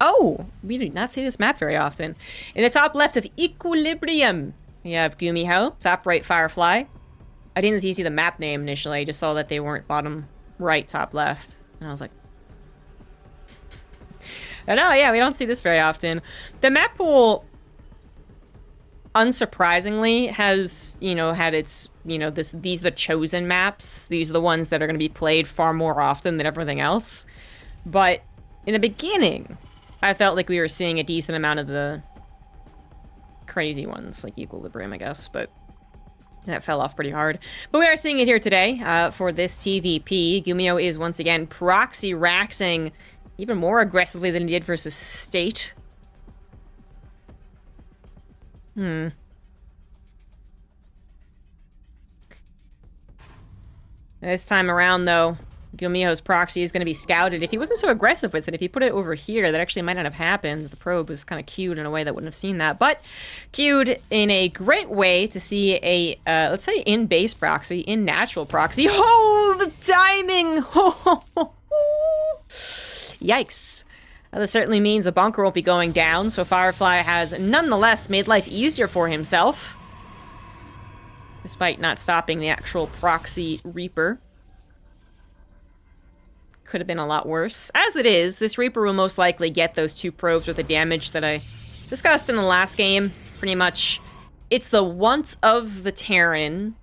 Oh, we do not see this map very often. In the top left of Equilibrium, we have Gumiho. Top right, Firefly. I didn't see the map name initially. I just saw that they weren't bottom right, top left. And I was like... I know, yeah, we don't see this very often. The map pool, unsurprisingly, has, you know, had its, you know, these are the chosen maps. These are the ones that are going to be played far more often than everything else. But in the beginning, I felt like we were seeing a decent amount of the crazy ones, like Equilibrium, I guess, but that fell off pretty hard. But we are seeing it here today for this TvP. Gumiho is once again proxy raxing even more aggressively than he did versus State. This time around, though, Gumiho's proxy is going to be scouted. If he wasn't so aggressive with it, if he put it over here, that actually might not have happened. The probe was kind of cued in a way that wouldn't have seen that. But cued in a great way to see a, let's say, in-base proxy, in-natural proxy. Oh, the timing! Yikes. This certainly means a bunker won't be going down, so Firefly has nonetheless made life easier for himself, despite not stopping the actual proxy Reaper. Could have been a lot worse. As it is, this Reaper will most likely get those 2 probes with the damage that I discussed in the last game. Pretty much, it's the want of the Terran,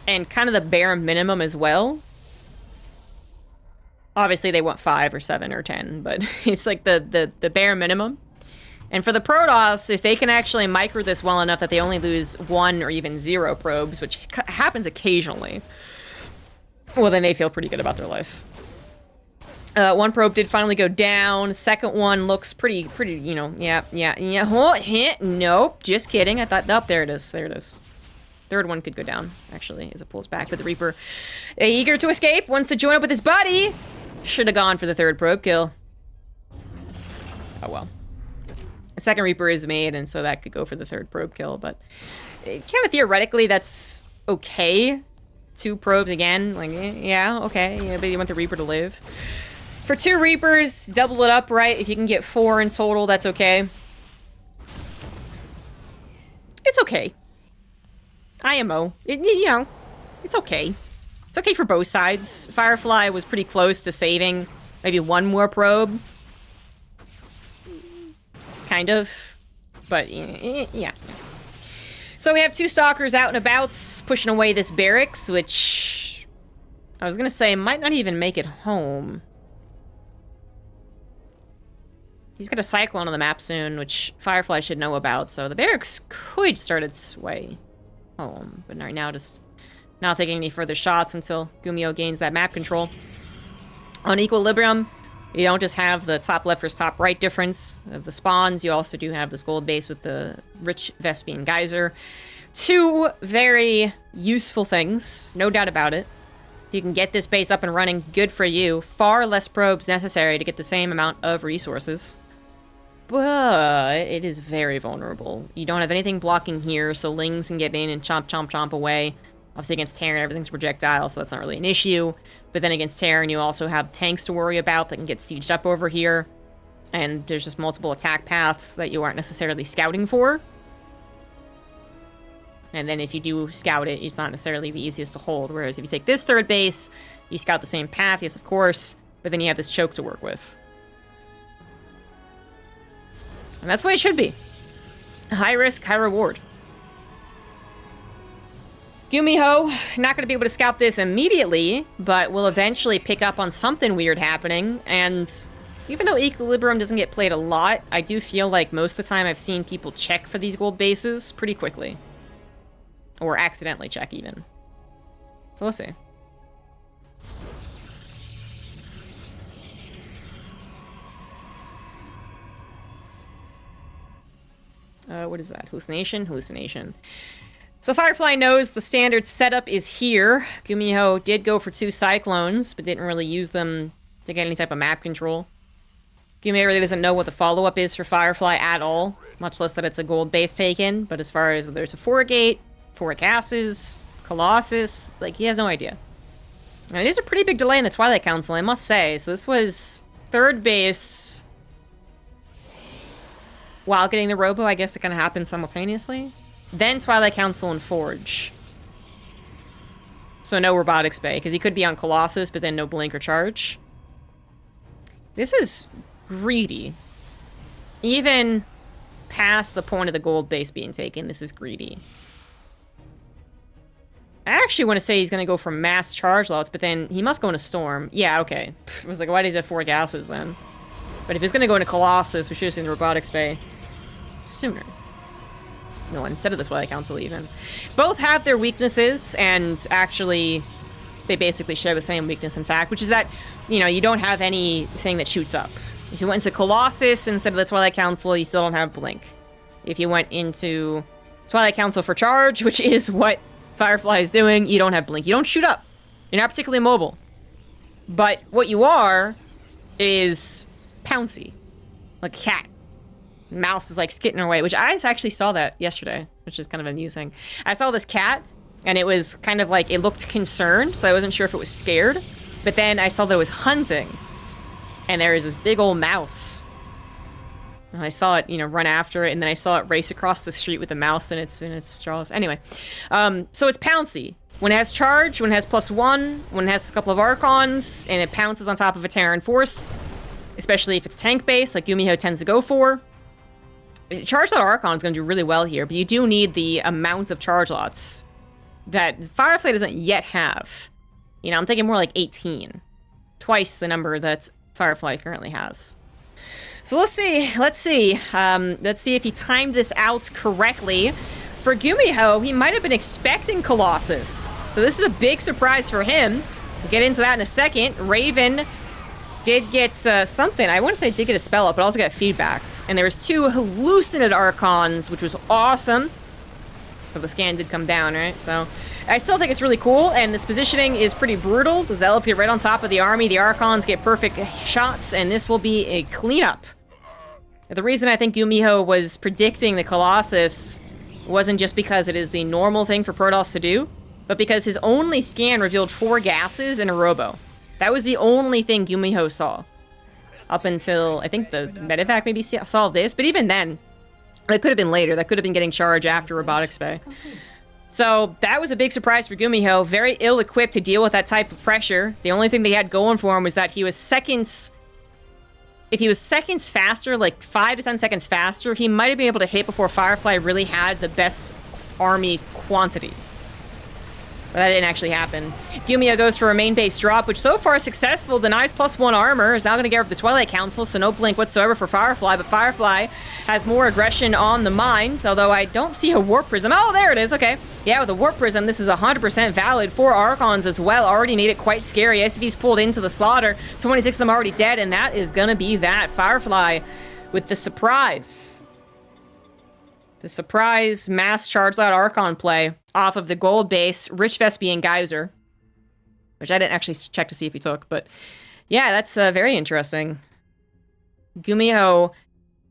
and kind of the bare minimum as well. Obviously, they want 5 or 7 or 10, but it's like the bare minimum. And for the Protoss, if they can actually micro this well enough that they only lose 1 or even 0 probes, which happens occasionally, well, then they feel pretty good about their life. 1 probe did finally go down. Second one looks pretty, you know, yeah. Oh, hit. Nope, just kidding. I thought, nope, there it is. Third one could go down, actually, as it pulls back. But the Reaper, eager to escape, wants to join up with his buddy. Should have gone for the 3rd probe kill. Oh, well. A 2nd Reaper is made, and so that could go for the 3rd probe kill. But kind of theoretically, that's okay. 2 probes again. Like, yeah, okay. Yeah, but you want the Reaper to live. For 2 Reapers, double it up, right? If you can get 4 in total, that's okay. It's okay. IMO. You know, it's okay. It's okay for both sides. Firefly was pretty close to saving maybe 1 more probe. Kind of. But, yeah. So we have 2 Stalkers out and about, pushing away this barracks, which I was going to say might not even make it home. He's got a Cyclone on the map soon, which Firefly should know about, so the barracks could start its way home. But right now, just not taking any further shots until Gumiho gains that map control. On Equilibrium, you don't just have the top left versus top right difference of the spawns, you also do have this gold base with the rich Vespian Geyser. 2 very useful things, no doubt about it. If you can get this base up and running, good for you. Far less probes necessary to get the same amount of resources. But it is very vulnerable. You don't have anything blocking here, so Lings can get in and chomp away. Obviously against Terran, everything's projectile, so that's not really an issue. But then against Terran, you also have tanks to worry about that can get sieged up over here. And there's just multiple attack paths that you aren't necessarily scouting for. And then if you do scout it, it's not necessarily the easiest to hold. Whereas if you take this 3rd base, you scout the same path, yes, of course, but then you have this choke to work with. And that's the way it should be. High risk, high reward. Gumiho, not going to be able to scout this immediately, but will eventually pick up on something weird happening. And even though Equilibrium doesn't get played a lot, I do feel like most of the time I've seen people check for these gold bases pretty quickly. Or accidentally check, even. So we'll see. What is that? Hallucination? Hallucination. So Firefly knows the standard setup is here. Gumiho did go for 2 Cyclones, but didn't really use them to get any type of map control. Gumiho really doesn't know what the follow-up is for Firefly at all, much less that it's a gold base taken, but as far as whether it's a 4-gate, 4 gases, Colossus, like, he has no idea. And it is a pretty big delay in the Twilight Council, I must say. So this was 3rd base while getting the Robo. I guess it kind of happens simultaneously. Then Twilight Council and Forge. So no Robotics Bay, because he could be on Colossus, but then no Blink or Charge. This is greedy. Even past the point of the gold base being taken, this is greedy. I actually want to say he's going to go for mass charge lots, but then he must go into Storm. Yeah, okay. I was like, why does he have 4 gases then? But if he's going to go into Colossus, we should have seen the Robotics Bay sooner. No, instead of the Twilight Council even. Both have their weaknesses, and actually, they basically share the same weakness, in fact, which is that, you know, you don't have anything that shoots up. If you went into Colossus instead of the Twilight Council, you still don't have Blink. If you went into Twilight Council for charge, which is what Firefly is doing, you don't have Blink. You don't shoot up. You're not particularly mobile. But what you are is pouncy. Like a cat. Mouse is like skitting away, which I actually saw that yesterday, which is kind of amusing. I saw this cat, and it was kind of like, it looked concerned, so I wasn't sure if it was scared. But then I saw that it was hunting, and there was this big old mouse. And I saw it, you know, run after it, and then I saw it race across the street with the mouse in its jaws. Anyway, so it's pouncy. When it has charge, when it has +1, when it has a couple of Archons, and it pounces on top of a Terran Force, especially if it's tank-based, like Gumiho tends to go for. Charge Lot Archon is going to do really well here, but you do need the amount of charge lots that Firefly doesn't yet have. You know, I'm thinking more like 18. Twice the number that Firefly currently has. So let's see. Let's see if he timed this out correctly. For Gumiho, he might have been expecting Colossus. So this is a big surprise for him. We'll get into that in a second. Raven did get something. I want to say did get a spell up, but also got feedbacked. And there was 2 hallucinated Archons, which was awesome. So the scan did come down, right? So I still think it's really cool, and this positioning is pretty brutal. The Zealots get right on top of the army. The Archons get perfect shots, and this will be a cleanup. The reason I think Gumiho was predicting the Colossus wasn't just because it is the normal thing for Protoss to do, but because his only scan revealed 4 gases and a Robo. That was the only thing Gumiho saw. Up until, I think the Medevac maybe saw this, but even then, that could have been later. That could have been getting charge after Robotics Bay. So that was a big surprise for Gumiho. Very ill-equipped to deal with that type of pressure. The only thing they had going for him was that he was seconds... If he was seconds faster, like 5 to 10 seconds faster, he might have been able to hit before Firefly really had the best army quantity. But that didn't actually happen. Gumiho goes for a main base drop, which so far is successful. Denies +1 armor. Is now going to get rid of the Twilight Council, so no blink whatsoever for Firefly. But Firefly has more aggression on the mines, although I don't see a Warp Prism. Oh, there it is. Okay. Yeah, with a Warp Prism, this is 100% valid. 4 Archons as well. Already made it quite scary. SCV's pulled into the slaughter. 26 of them already dead, and that is going to be that. Firefly with the surprise. The surprise mass charged out Archon play off of the gold base, Rich Vespian Geyser, which I didn't actually check to see if he took, but yeah, that's very interesting. Gumiho,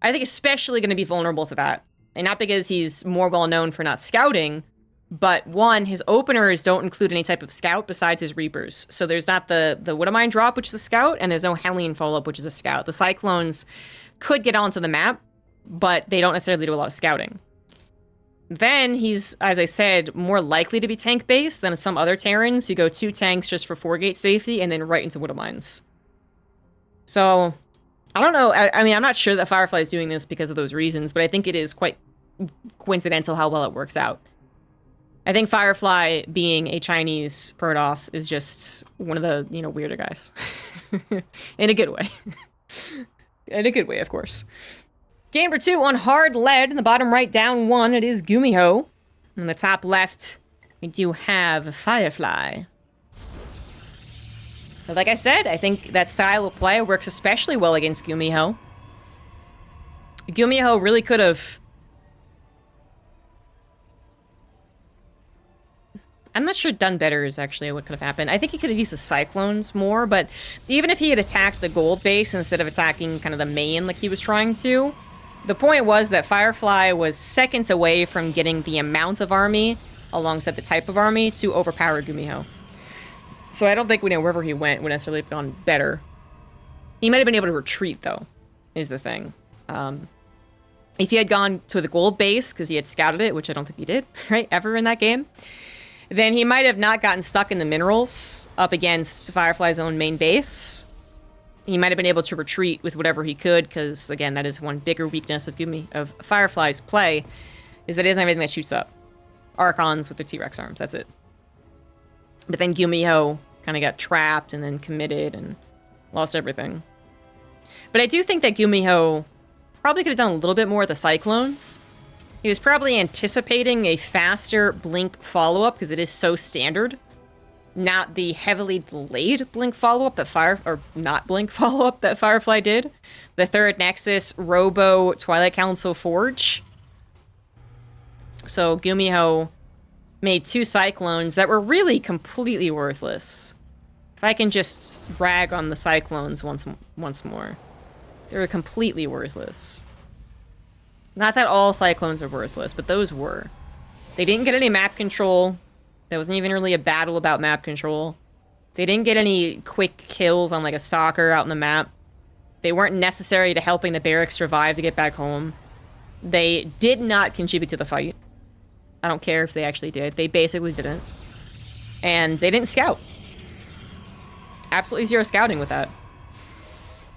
I think especially going to be vulnerable to that, and not because he's more well known for not scouting, but one, his openers don't include any type of scout besides his Reapers. So there's not the Widowmine drop, which is a scout, and there's no Hellion follow-up, which is a scout. The Cyclones could get onto the map, but they don't necessarily do a lot of scouting. Then he's, as I said, more likely to be tank-based than some other Terrans who go 2 tanks just for 4-gate safety and then right into Widowmines. So, I don't know. I mean, I'm not sure that Firefly is doing this because of those reasons, but I think it is quite coincidental how well it works out. I think Firefly being a Chinese Protoss is just one of the, you know, weirder guys. In a good way. In a good way, of course. Game number 2 on hard lead. In the bottom right, down 1, it is Gumiho. In the top left, we do have Firefly. But like I said, I think that style of play works especially well against Gumiho. Gumiho really could have... I'm not sure done better is actually what could have happened. I think he could have used the Cyclones more, but even if he had attacked the gold base instead of attacking kind of the main like he was trying to, the point was that Firefly was seconds away from getting the amount of army, alongside the type of army, to overpower Gumiho. So I don't think, you know, wherever he went would necessarily have gone better. He might have been able to retreat, though, is the thing. So If he had gone to the gold base, because he had scouted it, which I don't think he did, right, ever in that game, then he might have not gotten stuck in the minerals up against Firefly's own main base. He might have been able to retreat with whatever he could, because, again, that is one bigger weakness of Firefly's play, is that he doesn't have anything that shoots up. Archons with the T-Rex arms, that's it. But then Gumiho kind of got trapped and then committed and lost everything. But I do think that Gumiho probably could have done a little bit more with the Cyclones. He was probably anticipating a faster blink follow-up because it is so standard. Not the heavily delayed blink follow-up that not blink follow-up that Firefly did. The third Nexus, Robo, Twilight Council, Forge. So Gumiho made 2 Cyclones that were really completely worthless. If I can just brag on the Cyclones once more. They were completely worthless. Not that all Cyclones are worthless, but those were. They didn't get any map control. There wasn't even really a battle about map control. They didn't get any quick kills on like a stalker out in the map. They weren't necessary to helping the barracks survive to get back home. They did not contribute to the fight. I don't care if they actually did. They basically didn't. And they didn't scout. Absolutely zero scouting with that.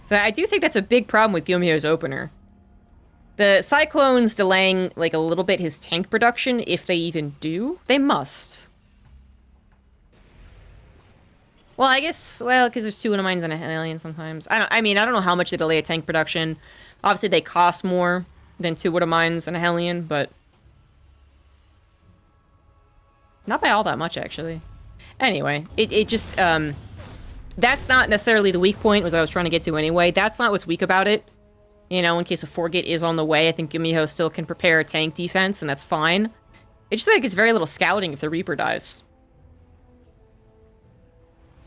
So I do think that's a big problem with Gumiho's opener. The Cyclones delaying, like, a little bit his tank production, if they even do. They must. Well, I guess, well, because there's 2 Unimines and an alien sometimes. I don't know how much they delay a tank production. Obviously, they cost more than 2 Unimines and a Hellion, but not by all that much, actually. Anyway, it just, that's not necessarily the weak point, was I was trying to get to anyway. That's not what's weak about it. You know, in case a Forget is on the way, I think Gumiho still can prepare a tank defense, and that's fine. It's just like it's very little scouting if the Reaper dies.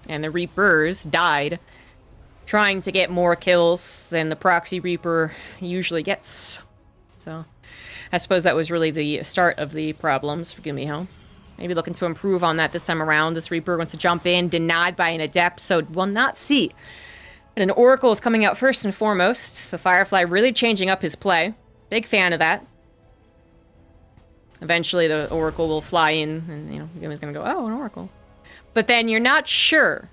And the Reapers died trying to get more kills than the Proxy Reaper usually gets. So, I suppose that was really the start of the problems for Gumiho. Maybe looking to improve on that this time around. This Reaper wants to jump in, denied by an Adept, so will not see. And an Oracle is coming out first and foremost. So Firefly really changing up his play. Big fan of that. Eventually the Oracle will fly in and, you know, Gumiho's gonna go, oh, an Oracle. But then you're not sure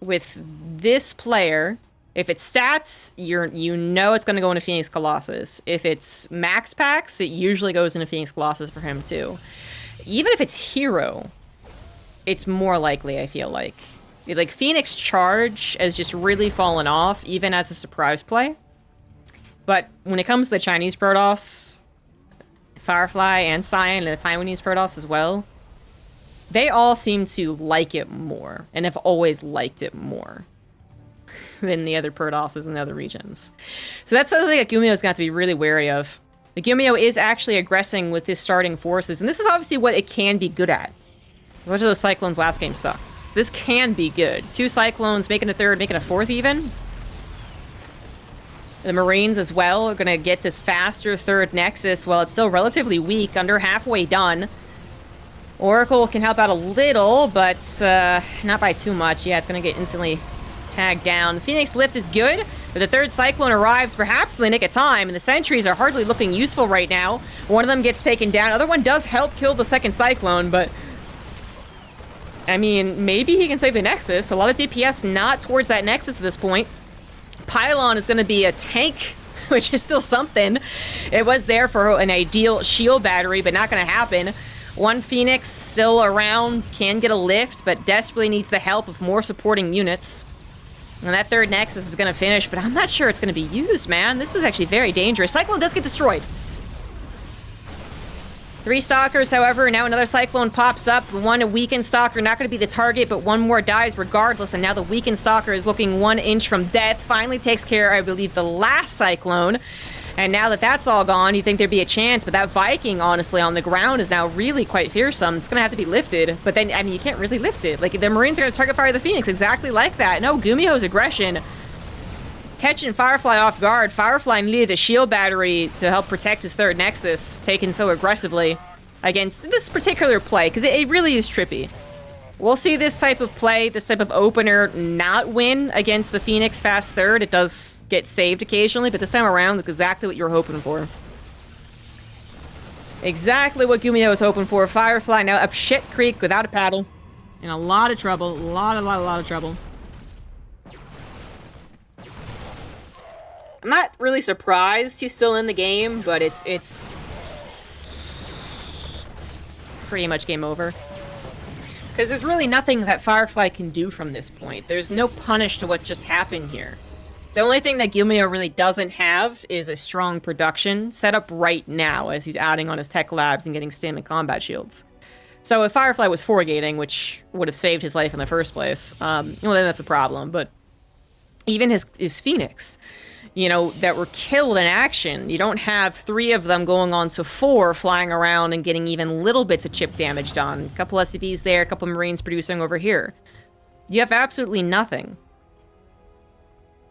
with this player. If it's stats, you know it's gonna go into Phoenix Colossus. If it's max packs, it usually goes into Phoenix Colossus for him too. Even if it's hero, it's more likely, I feel like. Like, Phoenix Charge has just really fallen off, even as a surprise play. But when it comes to the Chinese Protoss, Firefly and Cyan, and the Taiwanese Protoss as well, they all seem to like it more, and have always liked it more than the other Protosses in the other regions. So that's something that Gumiho's got to be really wary of. The Gumiho is actually aggressing with his starting forces, and this is obviously what it can be good at. A bunch of those Cyclones last game sucked. This can be good. 2 Cyclones, making a third, making a fourth even. The Marines as well are going to get this faster third Nexus while it's still relatively weak, under halfway done. Oracle can help out a little, but not by too much. Yeah, it's going to get instantly tagged down. The Phoenix Lift is good, but the third Cyclone arrives perhaps in the nick of time, and the sentries are hardly looking useful right now. One of them gets taken down. Other one does help kill the second Cyclone, but I mean, maybe he can save the Nexus. A lot of DPS not towards that Nexus at this point. Pylon is going to be a tank, which is still something. It was there for an ideal shield battery, but not going to happen. One Phoenix still around, can get a lift, but desperately needs the help of more supporting units. And that third Nexus is going to finish, but I'm not sure it's going to be used, man. This is actually very dangerous. Cyclone does get destroyed. 3 Stalkers, however, now another Cyclone pops up. One weakened Stalker, not going to be the target, but one more dies regardless, and now the weakened Stalker is looking 1 inch from death. Finally takes care, I believe, the last Cyclone. And now that that's all gone, you think there'd be a chance, but that Viking, honestly, on the ground is now really quite fearsome. It's going to have to be lifted, but then, I mean, you can't really lift it. Like, the Marines are going to target fire the Phoenix exactly like that. No, Gumiho's aggression catching Firefly off guard. Firefly needed a shield battery to help protect his third Nexus, taken so aggressively against this particular play, because it really is trippy. We'll see this type of play, this type of opener not win against the Phoenix fast third. It does get saved occasionally, but this time around, it's exactly what you were hoping for. Exactly what Gumiho was hoping for. Firefly now up shit creek without a paddle. In a lot of trouble. A lot of trouble. I'm not really surprised he's still in the game, but it's pretty much game over. Because there's really nothing that Firefly can do from this point. There's no punish to what just happened here. The only thing that Gumiho really doesn't have is a strong production set up right now as he's adding on his tech labs and getting stim and combat shields. So if Firefly was 4-gating, which would have saved his life in the first place, well then that's a problem. But even his Phoenix, you know, that were killed in action, you don't have 3 of them going on to 4 flying around and getting even little bits of chip damage done. A couple SCVs there, a couple Marines producing over here. You have absolutely nothing.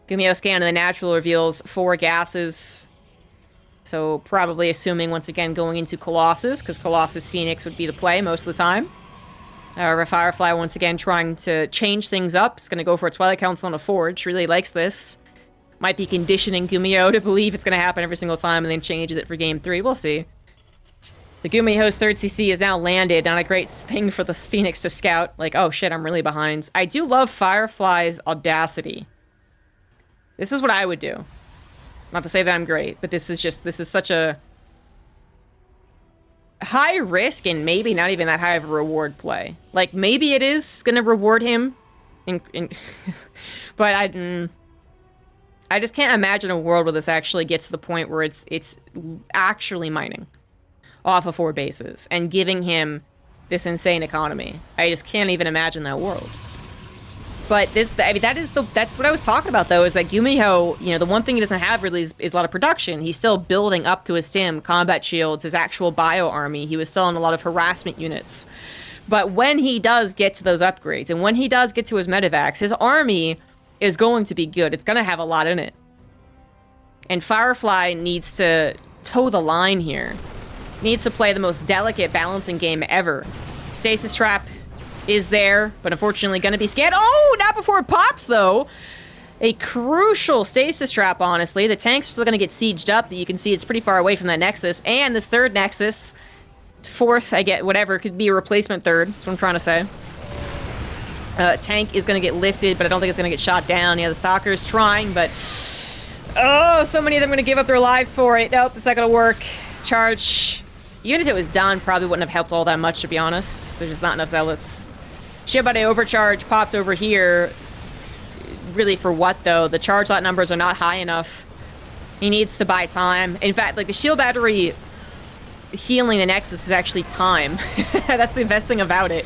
Gumiho scan of the natural reveals 4 gases. So probably assuming, once again, going into Colossus, because Colossus Phoenix would be the play most of the time. However, Firefly, once again, trying to change things up. It's going to go for a Twilight Council on a Forge. Really likes this. Might be conditioning Gumiho to believe it's going to happen every single time and then changes it for game 3. We'll see. The Gumiho's 3rd CC is now landed. Not a great thing for the Phoenix to scout. Like, oh shit, I'm really behind. I do love Firefly's audacity. This is what I would do. Not to say that I'm great, but this is such a high risk and maybe not even that high of a reward play. Like, maybe it is going to reward him. But I just can't imagine a world where this actually gets to the point where it's actually mining off of 4 bases and giving him this insane economy. I just can't even imagine that world. But I mean, that's what I was talking about, though, is that Gumiho, you know, the one thing he doesn't have really is a lot of production. He's still building up to his stim, combat shields, his actual bio army. He was still in a lot of harassment units. But when he does get to those upgrades, and when he does get to his medevacs, his army is going to be good. It's going to have a lot in it. And Firefly needs to toe the line here. Needs to play the most delicate balancing game ever. Stasis Trap is there, but unfortunately going to be scanned. Oh, not before it pops, though. A crucial Stasis Trap, honestly. The tanks are still going to get sieged up, but you can see it's pretty far away from that Nexus. And this 3rd Nexus, 4th, I get whatever, it could be a replacement 3rd. That's what I'm trying to say. Tank is going to get lifted, but I don't think it's going to get shot down. Yeah, the Stalker's trying, but... oh, so many of them are going to give up their lives for it. Nope, it's not going to work. Charge. Even if it was done, probably wouldn't have helped all that much, to be honest. There's just not enough Zealots. Shibade overcharge popped over here. Really for what, though? The charge lot numbers are not high enough. He needs to buy time. In fact, like, the shield battery healing the Nexus is actually time. That's the best thing about it.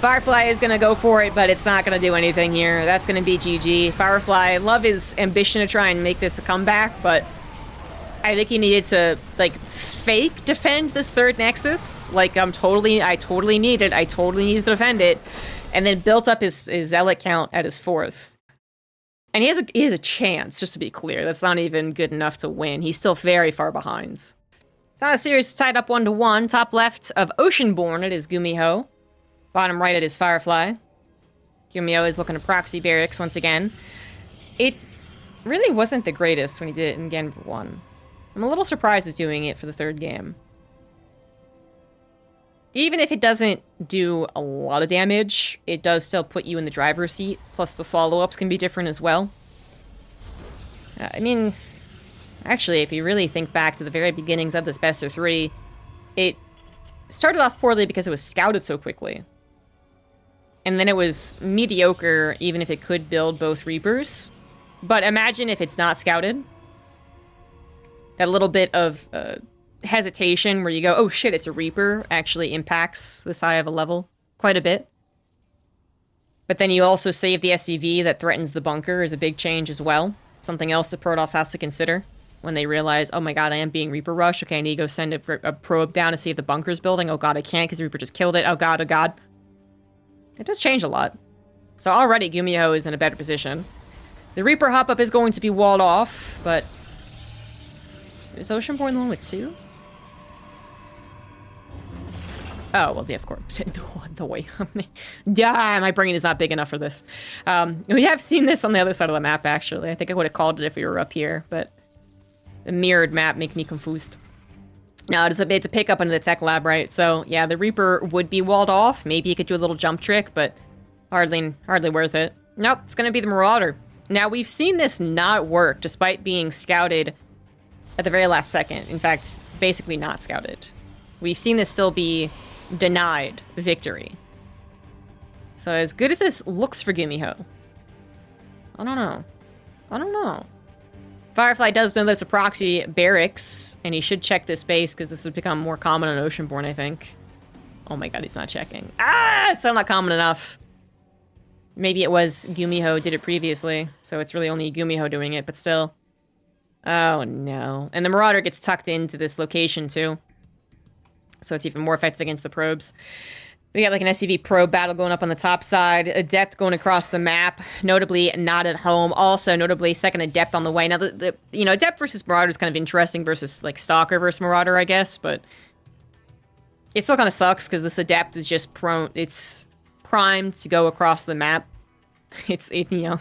Firefly is going to go for it, but it's not going to do anything here. That's going to be GG. Firefly, love his ambition to try and make this a comeback, but I think he needed to, like, fake defend this 3rd Nexus. Like, I totally need it. I totally need to defend it. And then built up his Zealot count at his 4th. And he has a chance, just to be clear. That's not even good enough to win. He's still very far behind. So now the series is tied up 1-1. Top left of Oceanborn, it is Gumiho. Bottom right, it is Firefly. Gumiho is looking to proxy barracks once again. It really wasn't the greatest when he did it in Game 1. I'm a little surprised he's doing it for the 3rd game. Even if it doesn't do a lot of damage, it does still put you in the driver's seat. Plus the follow-ups can be different as well. I mean, actually, if you really think back to the very beginnings of this best of 3, it started off poorly because it was scouted so quickly. And then it was mediocre, even if it could build both Reapers. But imagine if it's not scouted. That little bit of hesitation where you go, oh shit, it's a Reaper, actually impacts the side of a level quite a bit. But then you also save the SCV that threatens the bunker is a big change as well. Something else that Protoss has to consider when they realize, oh my god, I am being Reaper rushed. Okay, I need to go send a probe down to see if the bunker's building. Oh god, I can't because the Reaper just killed it. Oh god, oh god. It does change a lot. So already Gumiho is in a better position. The Reaper hop-up is going to be walled off, but... is Oceanborn the one with 2? Oh, well, yeah, of course. The way. Yeah, my brain is not big enough for this. We have seen this on the other side of the map, actually. I think I would have called it if we were up here, but the mirrored map makes me confused. No, it's a pickup into the tech lab, right? So, yeah, the Reaper would be walled off. Maybe you could do a little jump trick, but hardly worth it. Nope, it's gonna be the Marauder. Now, we've seen this not work, despite being scouted at the very last second. In fact, basically not scouted. We've seen this still be denied victory. So, as good as this looks for Gumiho, I don't know. Firefly does know that it's a proxy barracks, and he should check this base, because this has become more common on Oceanborn, I think. Oh my god, he's not checking. Ah! It's still not common enough. Maybe it was Gumiho did it previously, so it's really only Gumiho doing it, but still. Oh no. And the Marauder gets tucked into this location, too. So it's even more effective against the probes. We got like an SCV probe battle going up on the top side. Adept going across the map. Notably not at home. Also, notably, second Adept on the way. Now, you know, Adept versus Marauder is kind of interesting versus, like, Stalker versus Marauder, I guess. But it still kind of sucks because this Adept is just prone. It's primed to go across the map. You know...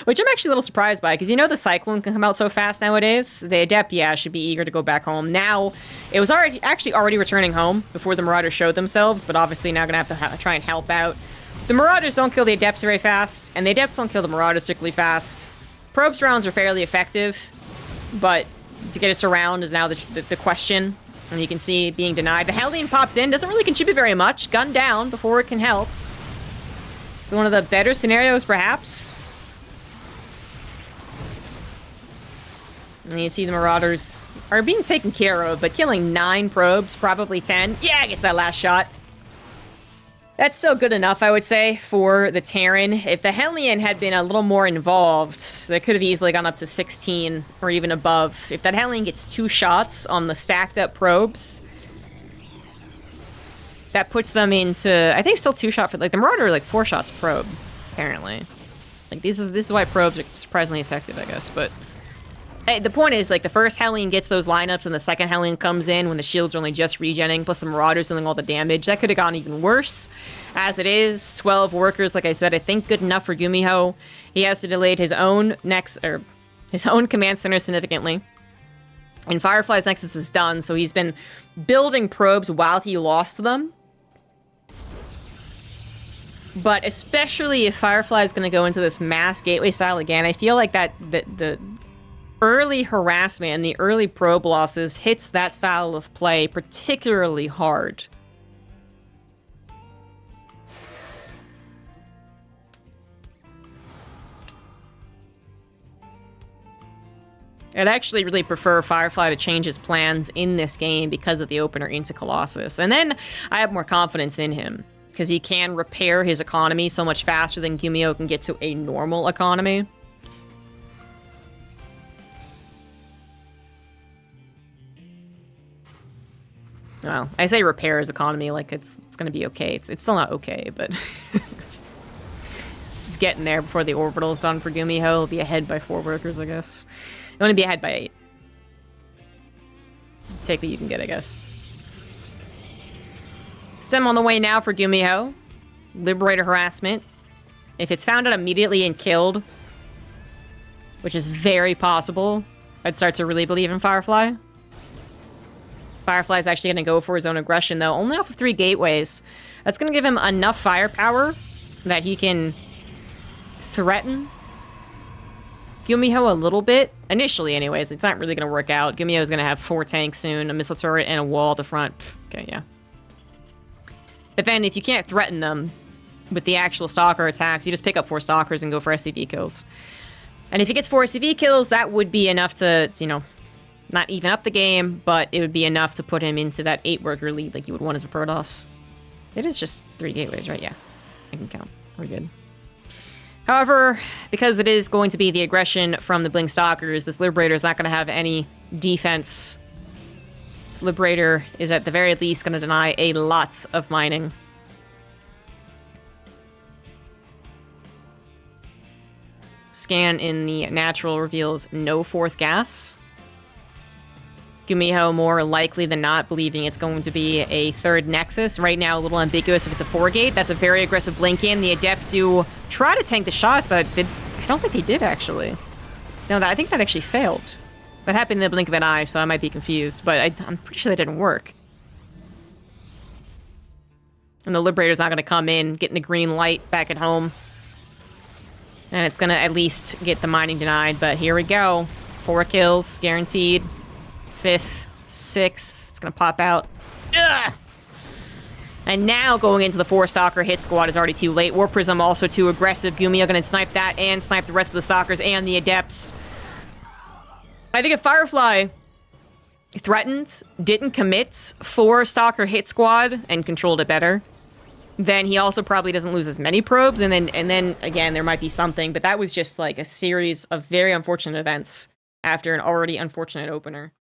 Which I'm actually a little surprised by, because you know the Cyclone can come out so fast nowadays. The Adept, yeah, should be eager to go back home. Now, it was already returning home before the Marauders showed themselves, but obviously now gonna have to try and help out. The Marauders don't kill the Adepts very fast, and the Adepts don't kill the Marauders particularly fast. Probes rounds are fairly effective, but to get us around is now the question. And you can see being denied. The Hellion pops in, doesn't really contribute very much. Gun down before it can help. So one of the better scenarios, perhaps. And you see the Marauders are being taken care of, but killing 9 probes, probably 10. Yeah, I guess that last shot. That's still good enough, I would say, for the Terran. If the Hellion had been a little more involved, they could have easily gone up to 16 or even above. If that Hellion gets 2 shots on the stacked up probes, that puts them into, I think, still 2 shot for, like, the Marauder are like 4 shots a probe, apparently. Like, this is why probes are surprisingly effective, I guess, but... Hey, the point is, like, the first Hellion gets those lineups and the second Hellion comes in when the shields are only just regenning, plus the Marauders dealing all the damage. That could have gone even worse. As it is, 12 workers, like I said, I think good enough for Gumiho. He has to delay his own his own command center significantly. And Firefly's Nexus is done, so he's been building probes while he lost them. But especially if Firefly is going to go into this mass gateway style again, I feel like that the early harassment and the early probe losses hits that style of play particularly hard. I'd actually really prefer Firefly to change his plans in this game because of the opener into Colossus. And then I have more confidence in him, because he can repair his economy so much faster than Gumiho can get to a normal economy. Well, I say repair his economy like it's gonna be okay. It's still not okay, but it's getting there before the orbital is done for Gumiho. He'll be ahead by 4 workers, I guess. He'll only be ahead by 8. Take what you can get, I guess. Stem on the way now for Gumiho. Liberator harassment. If it's found out immediately and killed, which is very possible, I'd start to really believe in Firefly. Firefly's actually going to go for his own aggression, though. Only off of 3 gateways. That's going to give him enough firepower that he can threaten Gumiho a little bit. Initially, anyways. It's not really going to work out. Gumiho's going to have 4 tanks soon, a missile turret, and a wall at the front. Okay, yeah. But then, if you can't threaten them with the actual Stalker attacks, you just pick up 4 Stalkers and go for SCV kills. And if he gets 4 SCV kills, that would be enough to, you know... not even up the game, but it would be enough to put him into that 8-worker lead like you would want as a Protoss. It is just 3 gateways, right? Yeah. I can count. We're good. However, because it is going to be the aggression from the Blink Stalkers, this Liberator is not going to have any defense. This Liberator is at the very least going to deny a lot of mining. Scan in the natural reveals no 4th gas. Gumiho more likely than not believing it's going to be a 3rd Nexus. Right now, a little ambiguous if it's a 4-gate. That's a very aggressive blink in. The Adepts do try to tank the shots, but I don't think they did, actually. No, I think that actually failed. That happened in the blink of an eye, so I might be confused, but I'm pretty sure that didn't work. And the Liberator's not going to come in, getting the green light back at home. And it's going to at least get the mining denied, but here we go. 4 kills, guaranteed. 5th, 6th, it's going to pop out. Ugh! And now going into the 4 Stalker hit squad is already too late. War Prism also too aggressive. Gumiho going to snipe that and snipe the rest of the Stalkers and the Adepts. I think if Firefly threatened, didn't commit 4 Stalker hit squad and controlled it better, then he also probably doesn't lose as many probes, and then again there might be something, but that was just like a series of very unfortunate events after an already unfortunate opener.